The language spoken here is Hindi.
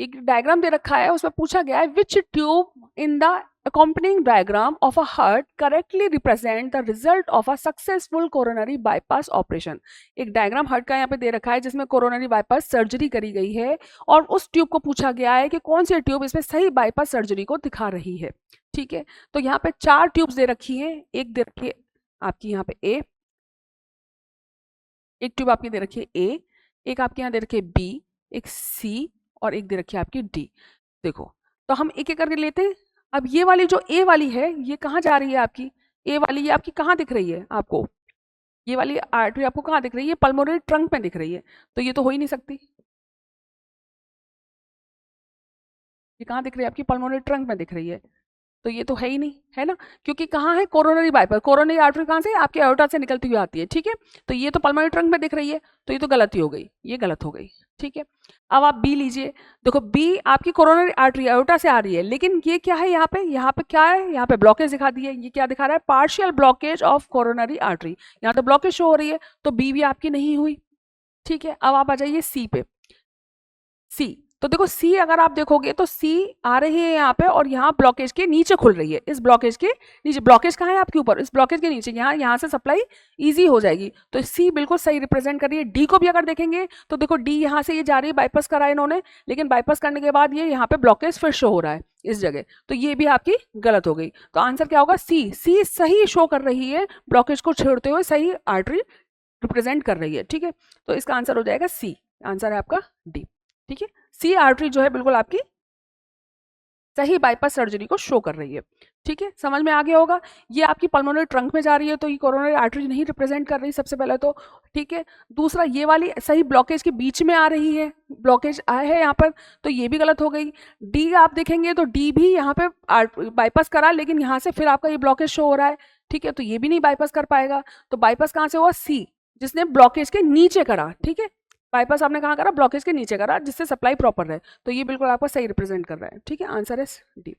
एक डायग्राम दे रखा है, उसमें पूछा गया है which tube in the accompanying diagram of a heart correctly represent the result of a successful coronary bypass operation। एक डायग्राम हार्ट का यहाँ पे दे रखा है जिसमें कोरोनरी बाईपास सर्जरी करी गई है और उस ट्यूब को पूछा गया है कि कौन सी ट्यूब इसमें सही बाईपास सर्जरी को दिखा रही है। ठीक है, तो यहाँ पे 4 ट्यूब्स दे रखी हैं। एक दे रखी है आपकी यहाँ पे ए, एक ट्यूब आपकी दे रखी है ए, एक आपके यहाँ दे रखी है बी, एक सी और एक दे रखी है आपकी डी। देखो तो हम एक एक करके लेते हैं। अब ये वाली जो ए वाली है ये कहाँ जा रही है आपकी, ए वाली ये आपकी कहाँ दिख रही है आपको, ये वाली आर्टरी आपको कहाँ दिख रही है, पल्मोनरी ट्रंक में दिख रही है, तो ये तो हो ही नहीं सकती। ये कहाँ दिख रही है आपकी, पल्मोनरी ट्रंक में दिख रही है, तो ये तो है ही नहीं, है ना, क्योंकि कहाँ है कोरोनरी बाईपास, कोरोनरी आर्टरी कहाँ से आपके एओर्टा से निकलती हुई आती है। ठीक है, तो ये तो पल्मोनरी ट्रंक में दिख रही है, तो ये तो गलती हो गई, ये गलत हो गई। ठीक है, अब आप बी लीजिए। देखो बी आपकी कोरोनरी आर्टरी एओर्टा से आ रही है, लेकिन ये क्या है यहाँ पे क्या है, यहाँ पे ब्लॉकेज दिखा दी है। ये क्या दिखा रहा है, partial blockage of coronary artery, यहाँ तो ब्लॉकेज शो हो रही है, तो बी भी आपकी नहीं हुई। ठीक है, अब आप आ जाइए सी पे। सी, तो देखो सी अगर आप देखोगे तो सी आ रही है यहाँ पे और यहाँ ब्लॉकेज के नीचे खुल रही है, इस ब्लॉकेज के नीचे। ब्लॉकेज कहाँ है आपके ऊपर, इस ब्लॉकेज के नीचे, यहाँ से सप्लाई इजी हो जाएगी, तो सी बिल्कुल सही रिप्रेजेंट कर रही है। डी को भी अगर देखेंगे तो देखो डी यहाँ से ये जा रही है, बाईपास करा है इन्होंने, लेकिन बाईपास करने के बाद ये यहाँ पे ब्लॉकेज फिर शो हो रहा है इस जगह, तो ये भी आपकी गलत हो गई। तो आंसर क्या होगा, सी। सी सही शो कर रही है, ब्लॉकेज को छेड़ते हुए सही आर्टरी रिप्रेजेंट कर रही है। ठीक है, तो इसका आंसर हो जाएगा सी, आंसर है आपका डी। ठीक है, सी आर्टरी जो है बिल्कुल आपकी सही बाईपास सर्जरी को शो कर रही है। ठीक है, समझ में आ गया होगा। ये आपकी पल्मोनरी ट्रंक में जा रही है, तो ये कोरोनरी आर्टरी नहीं रिप्रेजेंट कर रही सबसे पहले तो। ठीक है, दूसरा ये वाली सही ब्लॉकेज के बीच में आ रही है, ब्लॉकेज आया है यहाँ पर, तो ये भी गलत हो गई। डी आप देखेंगे तो डी भी यहाँ पे बाईपास करा, लेकिन यहाँ से फिर आपका ये ब्लॉकेज शो हो रहा है। ठीक है, तो ये भी नहीं बाईपास कर पाएगा, तो बाईपास कहाँ से हुआ, सी, जिसने ब्लॉकेज के नीचे करा। ठीक है, बाईपास आपने कहाँ करा, ब्लॉकेज के नीचे करा, जिससे सप्लाई प्रॉपर रहे, तो ये बिल्कुल आपको सही रिप्रेजेंट कर रहा है। ठीक है, आंसर है डी।